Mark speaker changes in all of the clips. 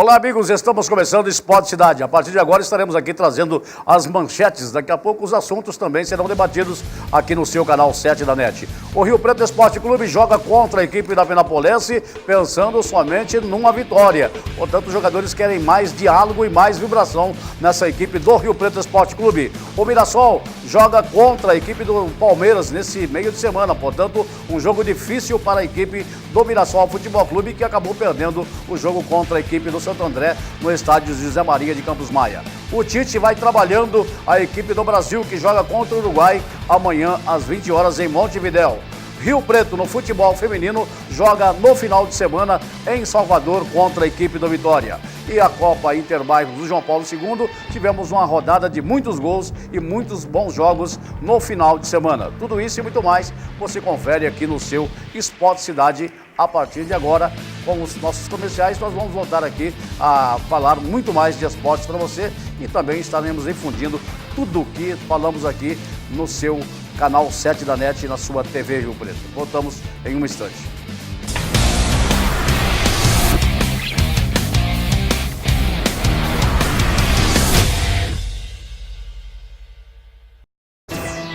Speaker 1: Olá, amigos, estamos começando o Esporte Cidade. A partir de agora estaremos aqui trazendo as manchetes. Daqui a pouco os assuntos também serão debatidos aqui no seu canal 7 da NET. O Rio Preto Esporte Clube joga contra a equipe da Penapolense, pensando somente numa vitória. Portanto, os jogadores querem mais diálogo e mais vibração nessa equipe do Rio Preto Esporte Clube. O Mirassol joga contra a equipe do Palmeiras nesse meio de semana. Portanto, um jogo difícil para a equipe do Mirassol Futebol Clube, que acabou perdendo o jogo contra a equipe do Santo André no estádio José Maria de Campos Maia. O Tite vai trabalhando a equipe do Brasil, que joga contra o Uruguai amanhã às 20 horas em Montevidéu. Rio Preto, no futebol feminino, joga no final de semana em Salvador contra a equipe do Vitória. E a Copa Interbairros do João Paulo II, tivemos uma rodada de muitos gols e muitos bons jogos no final de semana. Tudo isso e muito mais você confere aqui no seu Esporte Cidade. A partir de agora, com os nossos comerciais, nós vamos voltar aqui a falar muito mais de esportes para você e também estaremos difundindo tudo o que falamos aqui no seu canal 7 da NET e na sua TV Rio Preto. Voltamos em um instante.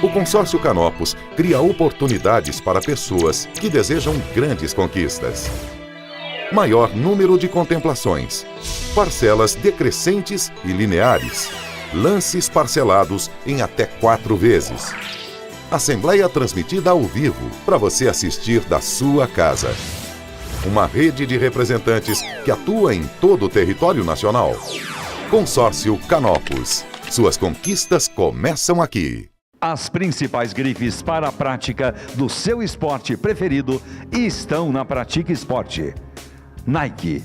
Speaker 2: O Consórcio Canopus cria oportunidades para pessoas que desejam grandes conquistas. Maior número de contemplações, parcelas decrescentes e lineares, lances parcelados em até 4 vezes. Assembleia transmitida ao vivo para você assistir da sua casa. Uma rede de representantes que atua em todo o território nacional. Consórcio Canopus. Suas conquistas começam aqui.
Speaker 3: As principais grifes para a prática do seu esporte preferido estão na Pratique Esporte. Nike,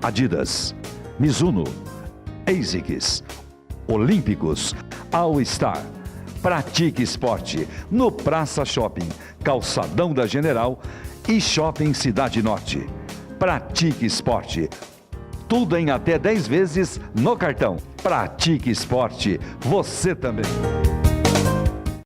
Speaker 3: Adidas, Mizuno, ASICS, Olímpicos, All Star. Pratique Esporte no Praça Shopping, Calçadão da General e Shopping Cidade Norte. Pratique Esporte. Tudo em até 10 vezes no cartão. Pratique Esporte. Você também.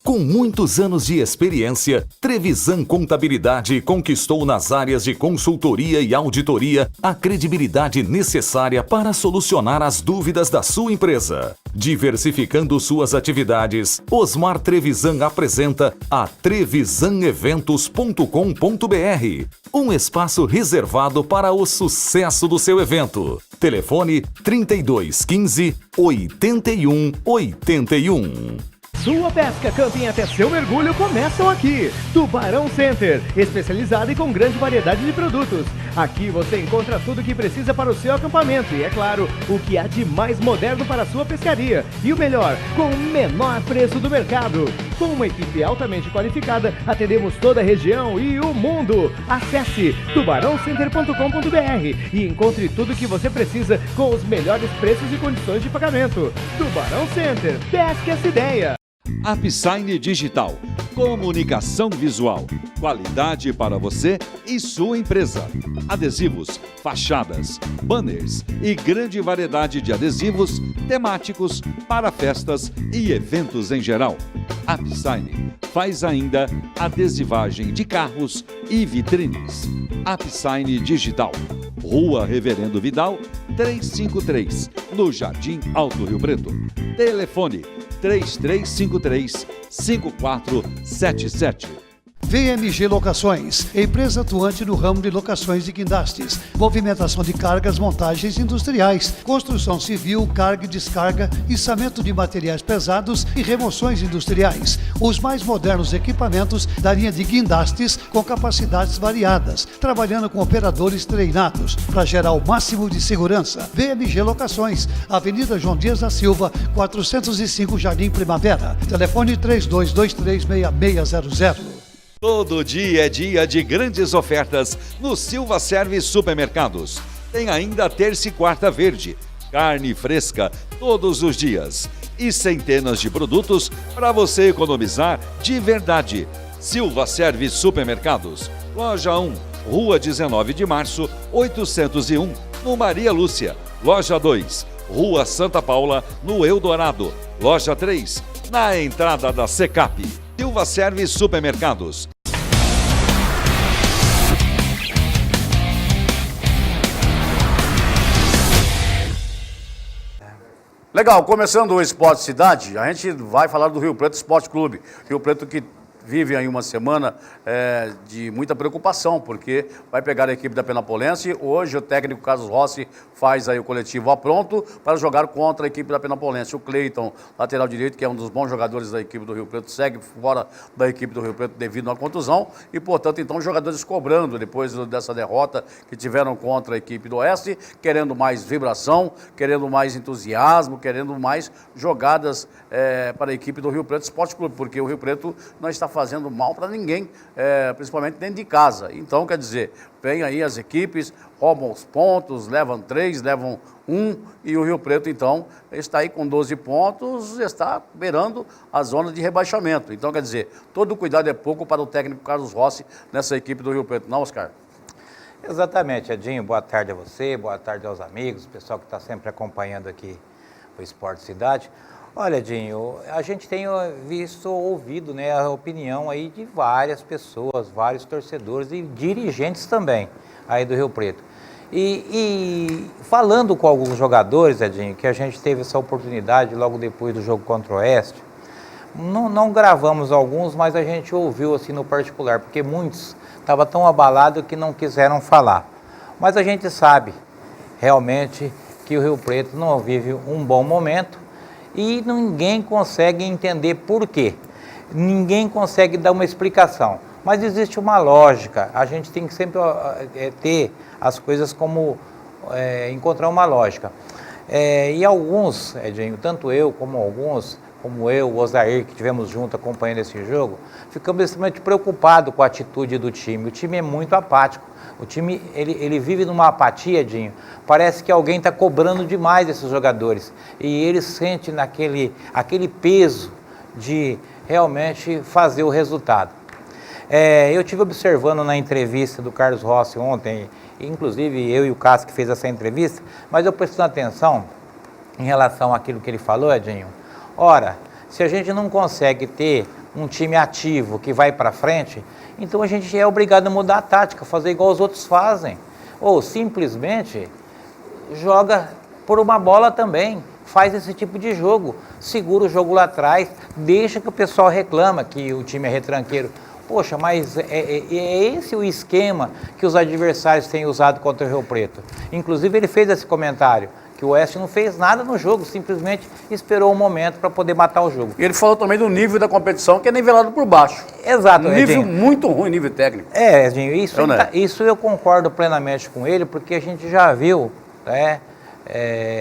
Speaker 4: Com muitos anos de experiência, Trevisan Contabilidade conquistou nas áreas de consultoria e auditoria a credibilidade necessária para solucionar as dúvidas da sua empresa. Diversificando suas atividades, Osmar Trevisan apresenta a trevisaneventos.com.br, um espaço reservado para o sucesso do seu evento. Telefone 3215 8181.
Speaker 5: Sua pesca, camping até seu mergulho começam aqui. Tubarão Center, especializado e com grande variedade de produtos. Aqui você encontra tudo o que precisa para o seu acampamento e, é claro, o que há de mais moderno para a sua pescaria. E o melhor, com o menor preço do mercado. Com uma equipe altamente qualificada, atendemos toda a região e o mundo. Acesse tubarãocenter.com.br e encontre tudo o que você precisa com os melhores preços e condições de pagamento. Tubarão Center, pesque essa ideia.
Speaker 3: Apsign Digital, comunicação visual, qualidade para você e sua empresa. Adesivos, fachadas, banners e grande variedade de adesivos temáticos para festas e eventos em geral. Apsign faz ainda adesivagem de carros e vitrines. Apsign Digital, Rua Reverendo Vidal, 353, no Jardim Alto Rio Preto. Telefone 3353-5477.
Speaker 6: VMG Locações, empresa atuante no ramo de locações de guindastes, movimentação de cargas, montagens industriais, construção civil, carga e descarga, içamento de materiais pesados e remoções industriais. Os mais modernos equipamentos da linha de guindastes com capacidades variadas, trabalhando com operadores treinados para gerar o máximo de segurança. VMG Locações, Avenida João Dias da Silva, 405 Jardim Primavera. Telefone 32236600.
Speaker 3: Todo dia é dia de grandes ofertas no Silva Service Supermercados. Tem ainda terça e quarta verde, carne fresca todos os dias e centenas de produtos para você economizar de verdade. Silva Service Supermercados, Loja 1, Rua 19 de Março, 801, no Maria Lúcia. Loja 2, Rua Santa Paula, no Eldorado. Loja 3, na entrada da Secap. Silva Service Supermercados.
Speaker 1: Legal, começando o Esporte Cidade, a gente vai falar do Rio Preto Esporte Clube. Rio Preto que vive aí uma semana de muita preocupação, porque vai pegar a equipe da Penapolense. Hoje o técnico Carlos Rossi faz aí o coletivo a pronto para jogar contra a equipe da Penapolense. O Cleiton, lateral direito, que é um dos bons jogadores da equipe do Rio Preto, segue fora da equipe do Rio Preto devido a uma contusão e, portanto, então, os jogadores cobrando depois dessa derrota que tiveram contra a equipe do Oeste, querendo mais vibração, querendo mais entusiasmo, querendo mais jogadas para a equipe do Rio Preto Esporte Clube, porque o Rio Preto não está fazendo mal para ninguém, principalmente dentro de casa. Então, quer dizer, vem aí as equipes, roubam os pontos, levam 3, levam 1, e o Rio Preto, então, está aí com 12 pontos, está beirando a zona de rebaixamento. Então, quer dizer, todo cuidado é pouco para o técnico Carlos Rossi nessa equipe do Rio Preto, não, Oscar?
Speaker 7: Exatamente, Edinho. Boa tarde a você, boa tarde aos amigos, o pessoal que está sempre acompanhando aqui o Esporte Cidade. Olha, Edinho, a gente tem ouvido, né, a opinião aí de várias pessoas, vários torcedores e dirigentes também aí do Rio Preto. E falando com alguns jogadores, Edinho, que a gente teve essa oportunidade logo depois do jogo contra o Oeste, não gravamos alguns, mas a gente ouviu assim no particular, porque muitos estavam tão abalados que não quiseram falar. Mas a gente sabe realmente que o Rio Preto não vive um bom momento, e ninguém consegue entender por quê. Ninguém consegue dar uma explicação. Mas existe uma lógica. A gente tem que sempre ter as coisas como encontrar uma lógica. E alguns, Edinho, tanto eu como alguns, como eu, o Osair, que estivemos juntos acompanhando esse jogo, ficamos extremamente preocupados com a atitude do time. O time é muito apático. O time, ele vive numa apatia, Edinho. Parece que alguém está cobrando demais esses jogadores. E eles sentem aquele peso de realmente fazer o resultado. Eu estive observando na entrevista do Carlos Rossi ontem, inclusive eu e o Cássio que fez essa entrevista, mas eu prestando atenção em relação àquilo que ele falou, Edinho. Ora, se a gente não consegue ter um time ativo que vai para frente, então a gente é obrigado a mudar a tática, fazer igual os outros fazem. Ou simplesmente joga por uma bola também, faz esse tipo de jogo, segura o jogo lá atrás, deixa que o pessoal reclama que o time é retranqueiro. Poxa, mas é esse o esquema que os adversários têm usado contra o Rio Preto. Inclusive ele fez esse comentário, que o Oeste não fez nada no jogo, simplesmente esperou um momento para poder matar o jogo.
Speaker 1: E ele falou também do nível da competição, que é nivelado por baixo.
Speaker 7: Exato,
Speaker 1: nível
Speaker 7: Edinho.
Speaker 1: Muito ruim, nível técnico.
Speaker 7: Edinho, isso eu concordo plenamente com ele, porque a gente já viu, né,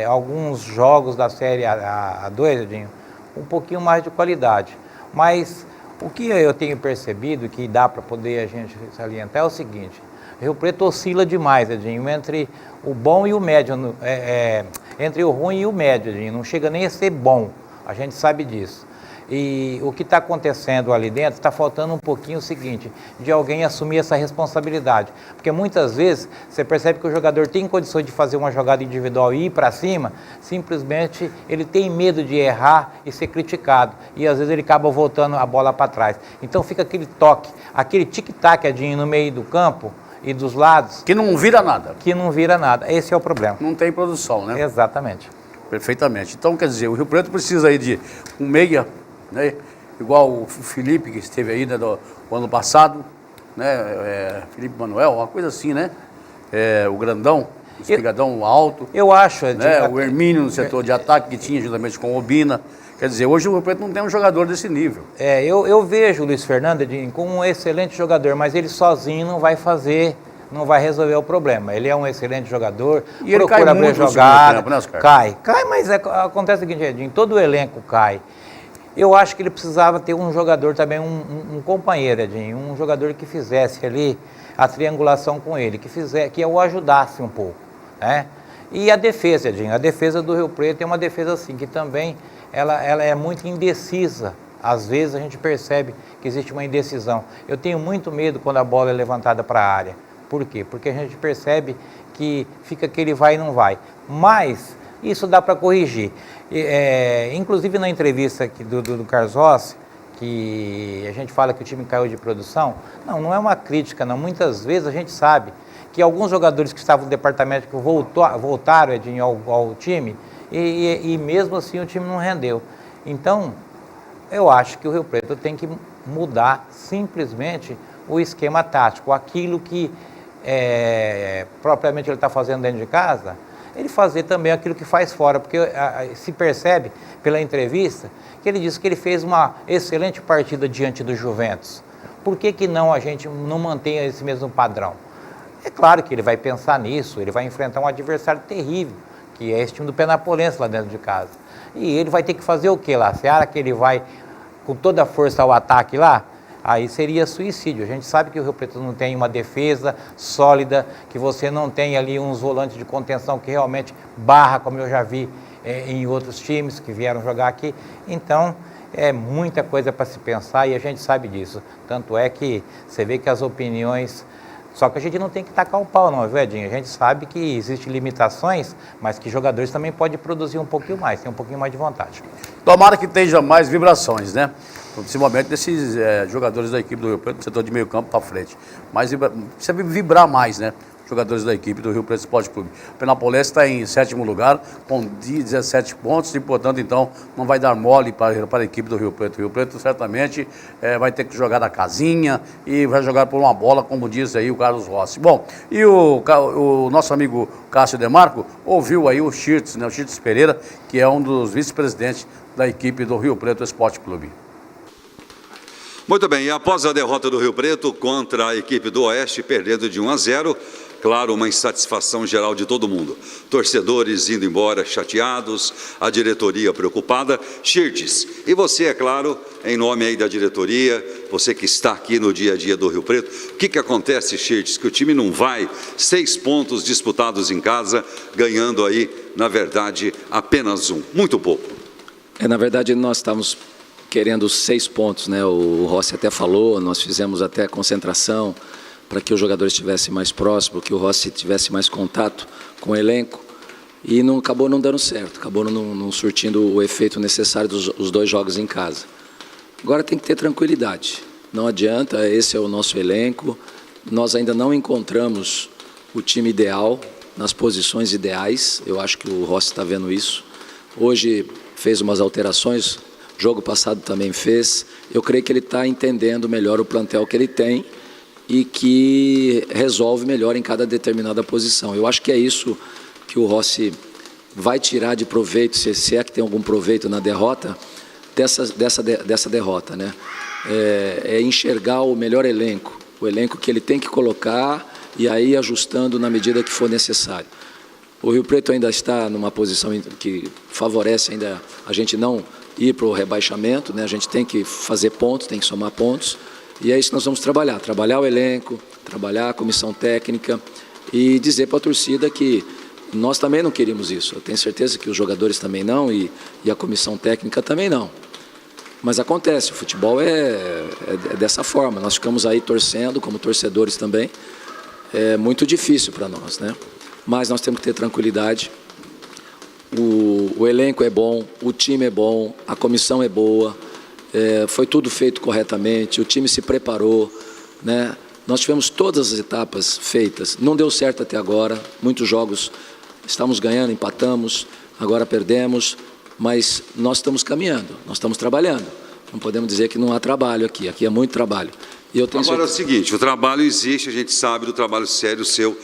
Speaker 7: alguns jogos da Série A2, Edinho, um pouquinho mais de qualidade. Mas o que eu tenho percebido, que dá para poder a gente salientar, é o seguinte: Rio Preto oscila demais, Edinho, entre o bom e o médio, entre o ruim e o médio, Edinho, não chega nem a ser bom, a gente sabe disso. E o que está acontecendo ali dentro, está faltando um pouquinho o seguinte, de alguém assumir essa responsabilidade. Porque muitas vezes você percebe que o jogador tem condições de fazer uma jogada individual e ir para cima, simplesmente ele tem medo de errar e ser criticado. E às vezes ele acaba voltando a bola para trás. Então fica aquele toque, aquele tic-tac, Edinho, no meio do campo e dos lados.
Speaker 1: Que não vira nada.
Speaker 7: Que não vira nada. Esse é o problema.
Speaker 1: Não tem produção, né?
Speaker 7: Exatamente.
Speaker 1: Perfeitamente. Então, quer dizer, o Rio Preto precisa aí de um meia, né? Igual o Felipe, que esteve aí, né, do ano passado, né? Felipe Manuel, uma coisa assim, né? O grandão, o espigadão alto.
Speaker 7: Eu acho,
Speaker 1: né? O Hermínio no setor de ataque, que tinha juntamente com o Obina. Quer dizer, hoje o Rio Preto não tem um jogador desse nível.
Speaker 7: Eu vejo o Luiz Fernando como um excelente jogador, mas ele sozinho não vai fazer, não vai resolver o problema. Ele é um excelente jogador,
Speaker 1: e ele cai muito no
Speaker 7: jogada,
Speaker 1: tempo, né, Oscar?
Speaker 7: Cai, mas acontece o seguinte, Edinho, todo o elenco cai. Eu acho que ele precisava ter um jogador também, um companheiro, Edinho, um jogador que fizesse ali a triangulação com ele, que o ajudasse um pouco, né? E a defesa, Edinho, a defesa do Rio Preto é uma defesa assim, que também ela é muito indecisa. Às vezes a gente percebe que existe uma indecisão. Eu tenho muito medo quando a bola é levantada para a área. Por quê? Porque a gente percebe que fica aquele vai e não vai. Mas isso dá para corrigir. Inclusive na entrevista aqui do Carlos Rossi, que a gente fala que o time caiu de produção, não é uma crítica, não. Muitas vezes a gente sabe que alguns jogadores que estavam no departamento que voltaram, Edinho, ao time, e mesmo assim o time não rendeu. Então, eu acho que o Rio Preto tem que mudar simplesmente o esquema tático, aquilo que propriamente ele está fazendo dentro de casa, ele fazer também aquilo que faz fora, porque se percebe pela entrevista que ele disse que ele fez uma excelente partida diante do Juventus. Por que não a gente não mantém esse mesmo padrão? É claro que ele vai pensar nisso, ele vai enfrentar um adversário terrível, que é esse time do Penapolense lá dentro de casa. E ele vai ter que fazer o que lá? Será que ele vai com toda a força ao ataque lá? Aí seria suicídio. A gente sabe que o Rio Preto não tem uma defesa sólida, que você não tem ali uns volantes de contenção que realmente barra, como eu já vi em outros times que vieram jogar aqui. Então, é muita coisa para se pensar e a gente sabe disso. Tanto é que você vê que as opiniões... Só que a gente não tem que tacar o pau não, viu, Edinho? A gente sabe que existem limitações, mas que jogadores também podem produzir um pouquinho mais, ter um pouquinho mais de vontade.
Speaker 1: Tomara que tenha mais vibrações, né? Principalmente desses jogadores da equipe do Rio Preto, no setor de meio campo para frente. Mas precisa vibrar mais, né? Jogadores da equipe do Rio Preto Esporte Clube. O Penapolense está em 7º lugar, com 17 pontos, e, portanto, então, não vai dar mole para a equipe do Rio Preto. O Rio Preto, certamente, vai ter que jogar na casinha e vai jogar por uma bola, como diz aí o Carlos Rossi. Bom, e o nosso amigo Cássio Demarco ouviu aí o Chirtz, né? O Chirtz Pereira, que é um dos vice-presidentes da equipe do Rio Preto Esporte Clube.
Speaker 3: Muito bem, e após a derrota do Rio Preto contra a equipe do Oeste, perdendo de 1-0, claro, uma insatisfação geral de todo mundo. Torcedores indo embora chateados, a diretoria preocupada. Chirtz, e você, é claro, em nome aí da diretoria, você que está aqui no dia a dia do Rio Preto, o que acontece, Chirtz, que o time não vai, 6 pontos disputados em casa, ganhando aí, na verdade, apenas 1, muito pouco.
Speaker 8: Na verdade, nós estávamos querendo 6 pontos, né? O Rossi até falou, nós fizemos até concentração para que os jogadores estivessem mais próximos, que o Rossi tivesse mais contato com o elenco, e acabou não dando certo, acabou não surtindo o efeito necessário dos 2 jogos em casa. Agora tem que ter tranquilidade, não adianta, esse é o nosso elenco, nós ainda não encontramos o time ideal, nas posições ideais, eu acho que o Rossi está vendo isso. Hoje fez umas alterações, jogo passado também fez, eu creio que ele está entendendo melhor o plantel que ele tem e que resolve melhor em cada determinada posição. Eu acho que é isso que o Rossi vai tirar de proveito, se é que tem algum proveito na derrota, dessa derrota, né? É enxergar o melhor elenco, o elenco que ele tem que colocar e aí ajustando na medida que for necessário. O Rio Preto ainda está numa posição que favorece ainda a gente não ir para o rebaixamento, né? A gente tem que fazer pontos, tem que somar pontos, e é isso que nós vamos trabalhar o elenco, trabalhar a comissão técnica e dizer para a torcida que nós também não queríamos isso. Eu tenho certeza que os jogadores também não e a comissão técnica também não. Mas acontece, o futebol é dessa forma, nós ficamos aí torcendo, como torcedores também, é muito difícil para nós, né? Mas nós temos que ter tranquilidade. O elenco é bom, o time é bom, a comissão é boa, foi tudo feito corretamente, o time se preparou, né? Nós tivemos todas as etapas feitas, não deu certo até agora, muitos jogos estamos ganhando, empatamos, agora perdemos, mas nós estamos caminhando, nós estamos trabalhando, não podemos dizer que não há trabalho aqui é muito trabalho. E eu tenho
Speaker 3: Agora é o seguinte, o trabalho existe, a gente sabe do trabalho sério seu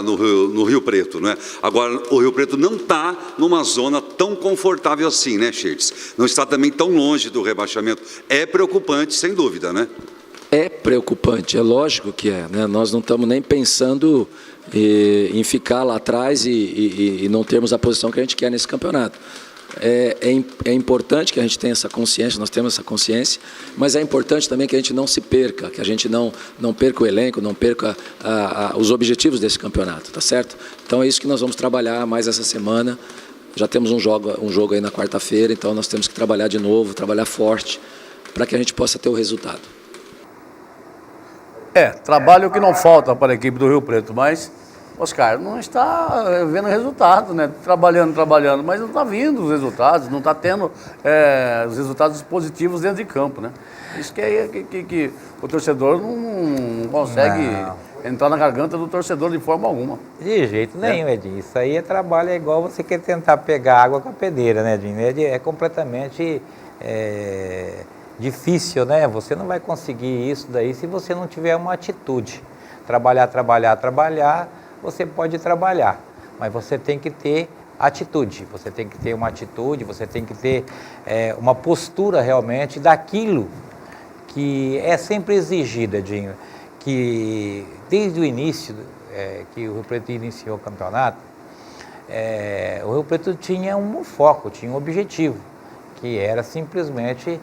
Speaker 3: no Rio Preto, não é? Agora, o Rio Preto não está numa zona tão confortável assim, né, Chirtz? Não está também tão longe do rebaixamento. É preocupante, sem dúvida, né?
Speaker 8: É preocupante, é lógico que é, né? Nós não estamos nem pensando em ficar lá atrás e não termos a posição que a gente quer nesse campeonato. É importante que a gente tenha essa consciência, nós temos essa consciência, mas é importante também que a gente não se perca, que a gente não perca o elenco, não perca os objetivos desse campeonato, tá certo? Então é isso que nós vamos trabalhar mais essa semana, já temos um jogo aí na quarta-feira, então nós temos que trabalhar de novo, trabalhar forte, para que a gente possa ter o resultado.
Speaker 1: Trabalho que não falta para a equipe do Rio Preto, mas Oscar, não está vendo resultado, né? Trabalhando, mas não está vindo os resultados, não está tendo os resultados positivos dentro de campo, né? Isso que o torcedor não consegue entrar na garganta do torcedor de forma alguma.
Speaker 7: De jeito nenhum, Edinho. Isso aí é trabalho, é igual você quer tentar pegar água com a peneira, né, Edinho? É completamente difícil, né? Você não vai conseguir isso daí se você não tiver uma atitude. Trabalhar, você pode trabalhar, mas você tem que ter atitude, você tem que ter uma atitude, você tem que ter uma postura realmente daquilo que é sempre exigido, Edinho, que desde o início que o Rio Preto iniciou o campeonato, o Rio Preto tinha um foco, tinha um objetivo, que era simplesmente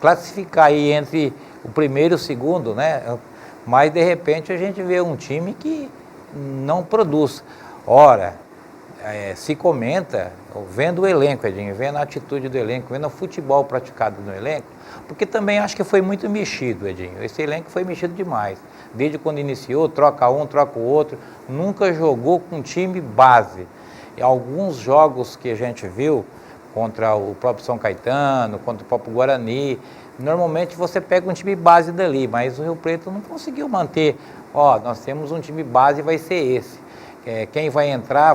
Speaker 7: classificar aí entre o primeiro e o segundo, né? Mas de repente a gente vê um time que não produz. Ora, se comenta, vendo o elenco, Edinho, vendo a atitude do elenco, vendo o futebol praticado no elenco, porque também acho que foi muito mexido, Edinho. Esse elenco foi mexido demais. Desde quando iniciou, troca um, troca o outro, nunca jogou com time base. E alguns jogos que a gente viu, contra o próprio São Caetano, contra o próprio Guarani, normalmente você pega um time base dali, mas o Rio Preto não conseguiu manter. Nós temos um time base e vai ser esse. Quem vai entrar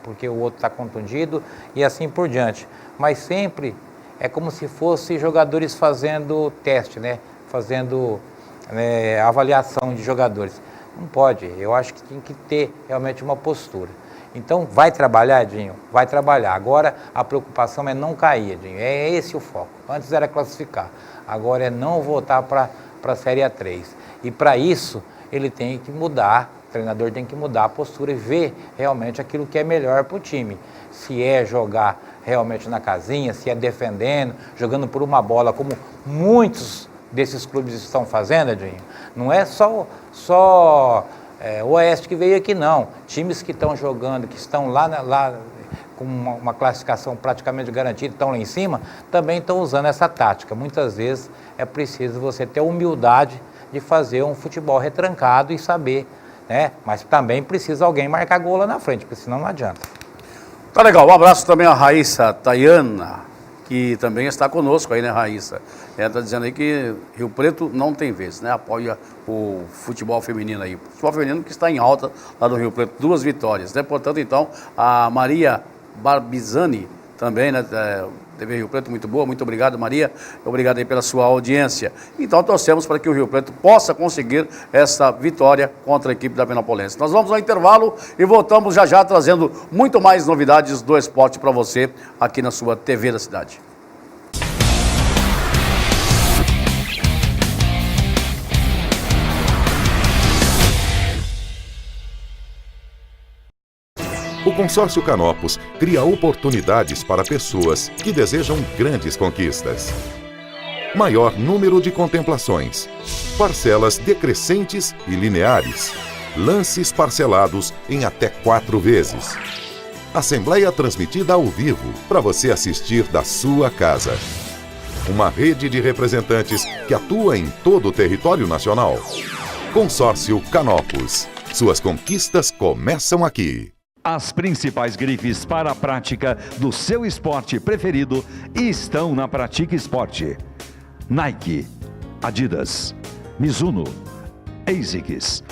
Speaker 7: porque o outro está contundido e assim por diante. Mas sempre é como se fosse jogadores fazendo teste, né? Fazendo avaliação de jogadores. Não pode, eu acho que tem que ter realmente uma postura. Então, vai trabalhar, Edinho? Vai trabalhar. Agora, a preocupação é não cair, Edinho. É esse o foco. Antes era classificar. Agora é não voltar para a Série A3. E para isso, ele tem que mudar, o treinador tem que mudar a postura e ver realmente aquilo que é melhor para o time. Se é jogar realmente na casinha, se é defendendo, jogando por uma bola, como muitos desses clubes estão fazendo, Edinho. Não é só o Oeste que veio aqui, não. Times que estão jogando, que estão lá com uma classificação praticamente garantida, estão lá em cima, também estão usando essa tática. Muitas vezes é preciso você ter humildade de fazer um futebol retrancado e saber, né? Mas também precisa alguém marcar gol lá na frente, porque senão não adianta.
Speaker 1: Tá legal, um abraço também a Raíssa Tayana, que também está conosco aí, né, Raíssa? Ela está dizendo aí que Rio Preto não tem vez, né? Apoia o futebol feminino aí. O futebol feminino que está em alta lá do Rio Preto, 2 vitórias, né? Portanto, então, a Maria Barbizani também, né? TV Rio Preto, muito boa, muito obrigado, Maria. Obrigado aí pela sua audiência. Então, torcemos para que o Rio Preto possa conseguir essa vitória contra a equipe da Penopolense. Nós vamos ao intervalo e voltamos já trazendo muito mais novidades do esporte para você aqui na sua TV da cidade.
Speaker 2: O Consórcio Canopus cria oportunidades para pessoas que desejam grandes conquistas. Maior número de contemplações, parcelas decrescentes e lineares, lances parcelados em até 4 vezes. Assembleia transmitida ao vivo para você assistir da sua casa. Uma rede de representantes que atua em todo o território nacional. Consórcio Canopus. Suas conquistas começam aqui.
Speaker 3: As principais grifes para a prática do seu esporte preferido estão na Pratique Esporte. Nike, Adidas, Mizuno, ASICS,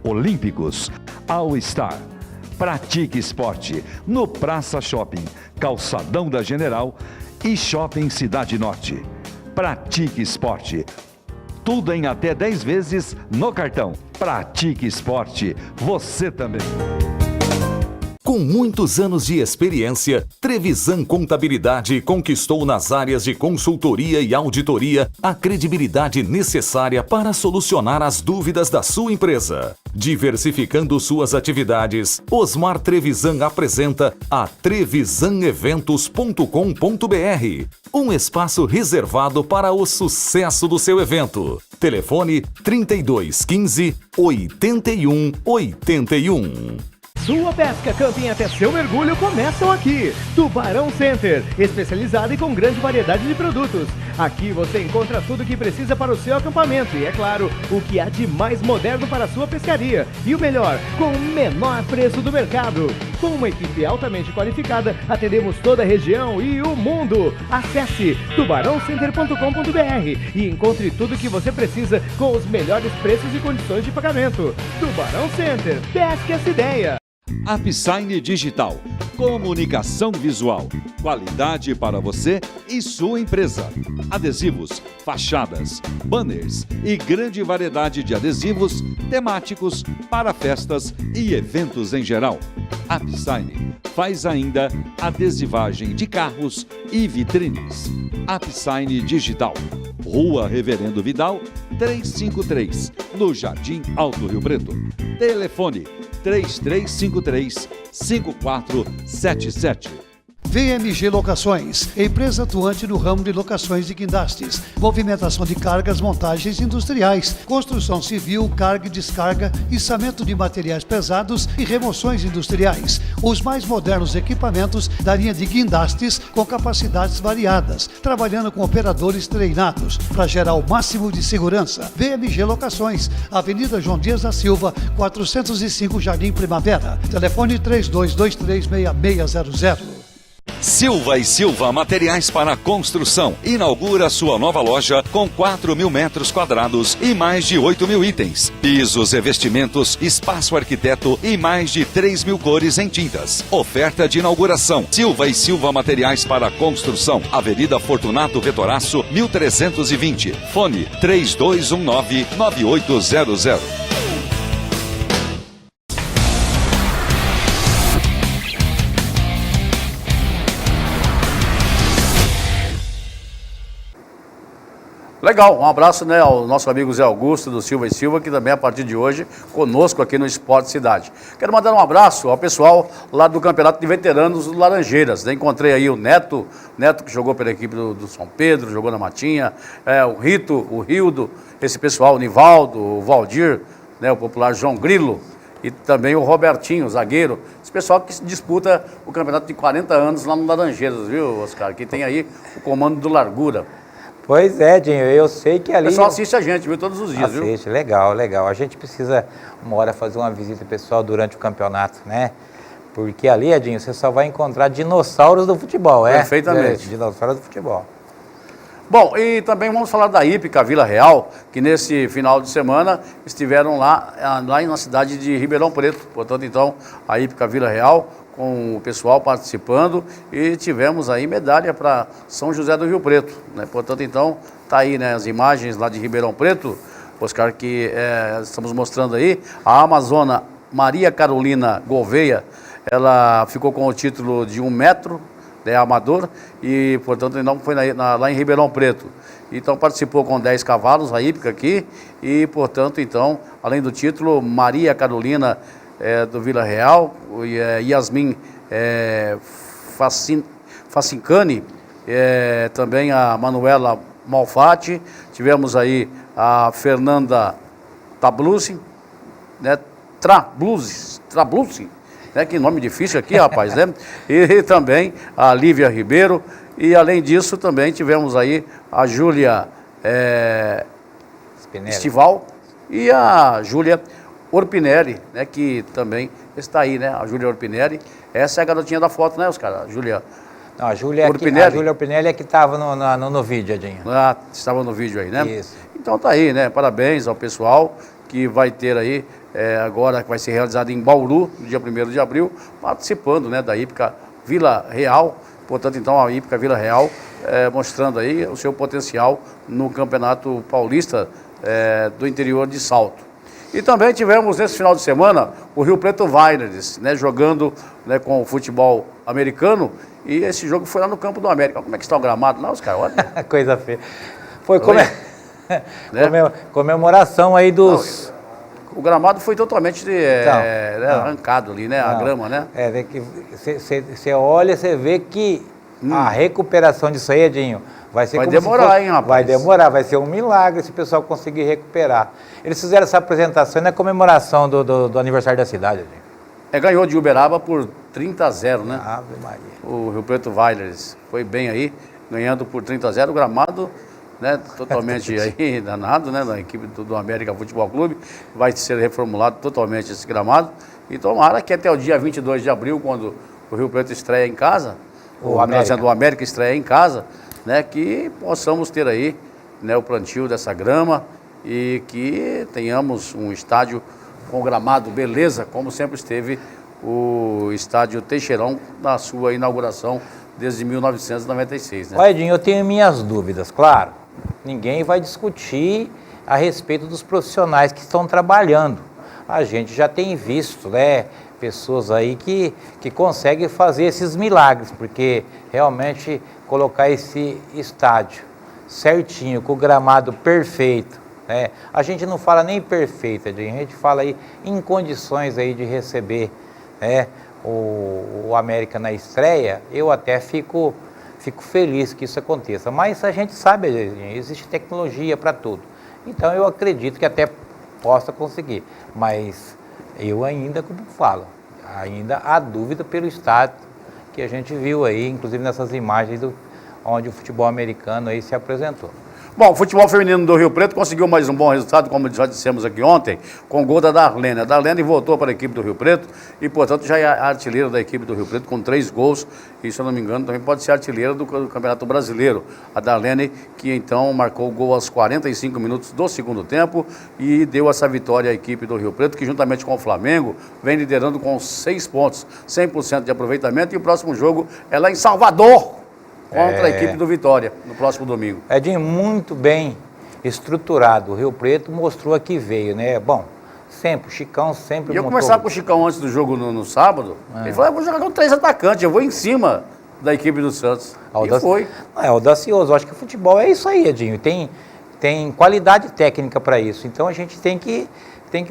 Speaker 3: Olímpicos, All Star. Pratique Esporte no Praça Shopping, Calçadão da General e Shopping Cidade Norte. Pratique Esporte. Tudo em até 10 vezes no cartão. Pratique Esporte. Você também.
Speaker 4: Com muitos anos de experiência, Trevisan Contabilidade conquistou nas áreas de consultoria e auditoria a credibilidade necessária para solucionar as dúvidas da sua empresa. Diversificando suas atividades, Osmar Trevisan apresenta a trevisaneventos.com.br, um espaço reservado para o sucesso do seu evento. Telefone 3215 8181.
Speaker 5: Sua pesca, camping até seu mergulho começam aqui. Tubarão Center, especializado e com grande variedade de produtos. Aqui você encontra tudo o que precisa para o seu acampamento e, é claro, o que há de mais moderno para a sua pescaria. E o melhor, com o menor preço do mercado. Com uma equipe altamente qualificada, atendemos toda a região e o mundo. Acesse tubarãocenter.com.br e encontre tudo o que você precisa com os melhores preços e condições de pagamento. Tubarão Center, pesque essa ideia.
Speaker 3: Apsign Digital, comunicação visual, qualidade para você e sua empresa. Adesivos, fachadas, banners e grande variedade de adesivos temáticos para festas e eventos em geral. Apsign faz ainda adesivagem de carros e vitrines. Apsign Digital, Rua Reverendo Vidal, 353, no Jardim Alto Rio Preto. Telefone 3353-5477.
Speaker 6: VMG Locações, empresa atuante no ramo de locações de guindastes, movimentação de cargas, montagens industriais, construção civil, carga e descarga, içamento de materiais pesados e remoções industriais. Os mais modernos equipamentos da linha de guindastes com capacidades variadas, trabalhando com operadores treinados para gerar o máximo de segurança. VMG Locações, Avenida João Dias da Silva, 405 Jardim Primavera. Telefone 32236600.
Speaker 3: Silva e Silva Materiais para Construção inaugura sua nova loja com 4.000 metros quadrados e mais de 8.000 itens. Pisos, revestimentos, espaço arquiteto e mais de 3.000 cores em tintas. Oferta de inauguração. Silva e Silva Materiais para Construção. Avenida Fortunato Vetoraço, 1320. Fone 3219-9800.
Speaker 1: Legal, um abraço, né, ao nosso amigo Zé Augusto do Silva e Silva, que também a partir de hoje conosco aqui no Esporte Cidade. Quero mandar um abraço ao pessoal lá do Campeonato de Veteranos do Laranjeiras, né? Encontrei aí o Neto que jogou pela equipe do São Pedro, jogou na Matinha, o Rito, o Rildo, esse pessoal, o Nivaldo, o Valdir, né, o popular João Grilo, e também o Robertinho, zagueiro, esse pessoal que disputa o campeonato de 40 anos lá no Laranjeiras, viu, Oscar? Que tem aí o comando do Largura.
Speaker 7: Pois é, Dinho, eu sei que ali...
Speaker 1: O pessoal assiste a gente, viu, todos os dias, viu?
Speaker 7: Assiste, legal, legal. A gente precisa, uma hora, fazer uma visita pessoal durante o campeonato, né? Porque ali, Edinho, você só vai encontrar dinossauros do futebol,
Speaker 1: Perfeitamente.
Speaker 7: Dinossauros do futebol.
Speaker 1: Bom, e também vamos falar da Hípica Vila Real, que nesse final de semana estiveram lá na cidade de Ribeirão Preto. Portanto, então, a Hípica Vila Real, com o pessoal participando, e tivemos aí medalha para São José do Rio Preto, né? Portanto, então, tá aí, né, as imagens lá de Ribeirão Preto, Oscar, que estamos mostrando aí. A amazona Maria Carolina Gouveia, ela ficou com o título de 1 metro, né, amador, e, portanto, não foi lá em Ribeirão Preto. Então, participou com 10 cavalos, a hípica aqui, e, portanto, então, além do título, Maria Carolina do Vila Real, Yasmin Facincani, também a Manuela Malfatti, tivemos aí a Fernanda Tablusi, né, Trablusi, né, que nome difícil aqui, rapaz, né? E também a Lívia Ribeiro, e além disso também tivemos aí a Júlia Estival e a Júlia Orpinelli, né, que também está aí, né, a Júlia Orpinelli. Essa é a garotinha da foto, né, Oscar? A Júlia...
Speaker 7: Não, a Júlia Orpinelli é que estava no vídeo, Edinho.
Speaker 1: Ah, estava no vídeo aí, né?
Speaker 7: Isso.
Speaker 1: Então tá aí, né? Parabéns ao pessoal que vai ter aí, agora que vai ser realizado em Bauru, no dia 1º de abril, participando, né, da Hípica Vila Real. Portanto, então, a Hípica Vila Real mostrando aí o seu potencial no Campeonato Paulista do interior de Salto. E também tivemos nesse final de semana o Rio Preto Viners, né, jogando, né, com o futebol americano, e esse jogo foi lá no Campo do América. Como é que está o gramado lá, os caras? Olha.
Speaker 7: Coisa feia. Foi comemoração aí dos...
Speaker 1: Não, o gramado foi totalmente arrancado ali, né? A grama, né?
Speaker 7: Você olha, você vê que a recuperação disso aí, Edinho, vai
Speaker 1: demorar, hein, rapaz?
Speaker 7: Vai demorar, vai ser um milagre se o pessoal conseguir recuperar. Eles fizeram essa apresentação na comemoração do aniversário da cidade, Edinho.
Speaker 1: Ganhou de Uberaba por 30-0, né?
Speaker 7: Ave Maria.
Speaker 1: O Rio Preto Vailers foi bem aí, ganhando por 30-0. O gramado, né, totalmente aí danado, né, da equipe do América Futebol Clube. Vai ser reformulado totalmente esse gramado. E tomara que até o dia 22 de abril, quando o Rio Preto estreia em casa, o América estreia em casa, né, que possamos ter aí, né, o plantio dessa grama e que tenhamos um estádio com gramado beleza, como sempre esteve o estádio Teixeirão na sua inauguração desde 1996. Né?
Speaker 7: Olha, Edinho, eu tenho minhas dúvidas, claro. Ninguém vai discutir a respeito dos profissionais que estão trabalhando. A gente já tem visto, né, pessoas aí que conseguem fazer esses milagres, porque realmente colocar esse estádio certinho, com o gramado perfeito, né? A gente não fala nem perfeito, a gente fala aí em condições aí de receber, né, o América na estreia. Eu até fico feliz que isso aconteça, mas a gente sabe, existe tecnologia para tudo, então eu acredito que até possa conseguir, mas eu ainda, como falo, ainda há dúvida pelo estádio que a gente viu aí, inclusive nessas imagens onde o futebol americano aí se apresentou.
Speaker 1: Bom, o futebol feminino do Rio Preto conseguiu mais um bom resultado, como já dissemos aqui ontem, com o gol da Darlene. A Darlene voltou para a equipe do Rio Preto e, portanto, já é a artilheira da equipe do Rio Preto com 3 gols. E, se eu não me engano, também pode ser artilheira do Campeonato Brasileiro. A Darlene, que então marcou o gol aos 45 minutos do segundo tempo e deu essa vitória à equipe do Rio Preto, que juntamente com o Flamengo vem liderando com 6 pontos, 100% de aproveitamento. E o próximo jogo é lá em Salvador, contra a equipe do Vitória, no próximo domingo.
Speaker 7: Edinho, muito bem estruturado. O Rio Preto mostrou a que veio, né? Bom, sempre, o Chicão sempre
Speaker 1: E eu conversava com o Chicão antes do jogo no sábado, ele falou, eu vou jogar com 3 atacantes, eu vou em cima da equipe do Santos. E foi.
Speaker 7: É audacioso. Eu acho que o futebol é isso aí, Edinho. Tem qualidade técnica para isso. Então a gente tem que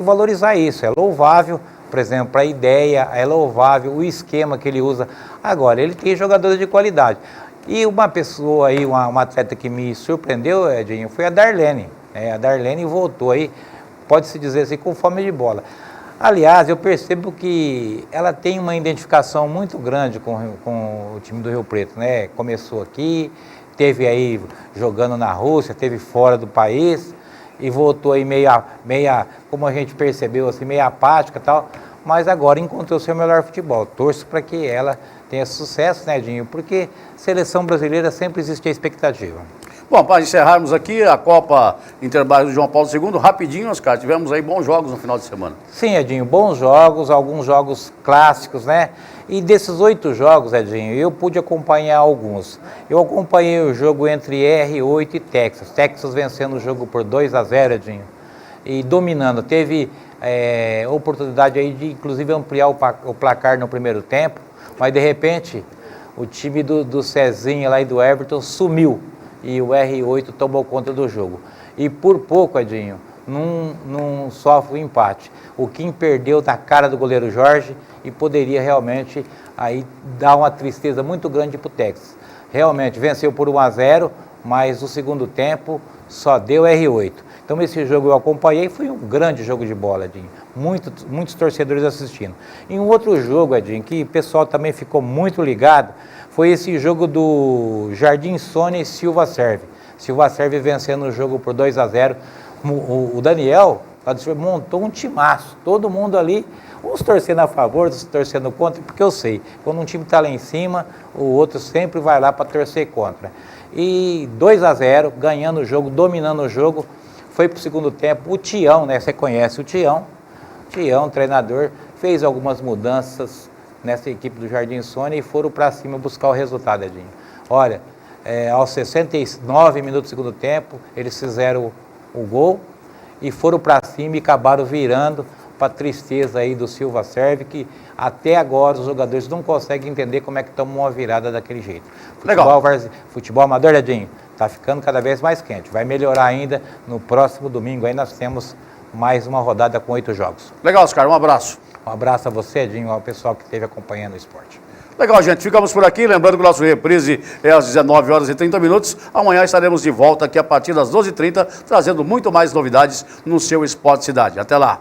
Speaker 7: valorizar isso. É louvável, por exemplo, a ideia, é louvável o esquema que ele usa. Agora, ele tem jogadores de qualidade. E uma pessoa aí, uma atleta que me surpreendeu, Edinho, foi a Darlene. A Darlene voltou aí, pode-se dizer assim, com fome de bola. Aliás, eu percebo que ela tem uma identificação muito grande com o time do Rio Preto, né? Começou aqui, teve aí jogando na Rússia, teve fora do país e voltou aí meia, como a gente percebeu, assim, meio apática e tal. Mas agora encontrou seu melhor futebol. Torço para que ela tenha sucesso, né, Edinho? Porque seleção brasileira sempre existe a expectativa.
Speaker 1: Bom, para encerrarmos aqui a Copa Interbairros do João Paulo II, rapidinho, Oscar, tivemos aí bons jogos no final de semana.
Speaker 7: Sim, Edinho, bons jogos, alguns jogos clássicos, né? E desses 8 jogos, Edinho, eu pude acompanhar alguns. Eu acompanhei o jogo entre R8 e Texas. Texas vencendo o jogo por 2-0, Edinho, e dominando. Teve oportunidade aí de, inclusive, ampliar o placar no primeiro tempo, mas, de repente, o time do Cezinha lá e do Everton sumiu e o R8 tomou conta do jogo. E por pouco, Edinho, não sofre o empate. O Kim perdeu da cara do goleiro Jorge e poderia realmente aí dar uma tristeza muito grande para o Texas. Realmente, venceu por 1-0, mas o segundo tempo só deu R8. Então esse jogo eu acompanhei, foi um grande jogo de bola, Edinho. Muitos torcedores assistindo. E um outro jogo, Edinho, que o pessoal também ficou muito ligado, foi esse jogo do Jardim Sônia e Silva Serve. Silva Serve vencendo o jogo por 2-0. O Daniel montou um timaço, todo mundo ali, uns torcendo a favor, outros torcendo contra, porque eu sei, quando um time está lá em cima, o outro sempre vai lá para torcer contra. E 2-0, ganhando o jogo, dominando o jogo. Foi para o segundo tempo, o Tião, né? Você conhece o Tião, treinador, fez algumas mudanças nessa equipe do Jardim Sônia e foram para cima buscar o resultado, Edinho. Olha, aos 69 minutos do segundo tempo, eles fizeram o gol e foram para cima e acabaram virando, para tristeza aí do Silva Serve, que até agora os jogadores não conseguem entender como é que tomam uma virada daquele jeito. Futebol amador, Edinho, está ficando cada vez mais quente. Vai melhorar ainda no próximo domingo. Aí nós temos mais uma rodada com 8 jogos.
Speaker 1: Legal, Oscar. Um abraço.
Speaker 7: Um abraço a você, Edinho, ao pessoal que esteve acompanhando o esporte.
Speaker 1: Legal, gente. Ficamos por aqui. Lembrando que o nosso reprise é às 19h30. Amanhã estaremos de volta aqui a partir das 12h30, trazendo muito mais novidades no seu Esporte Cidade. Até lá.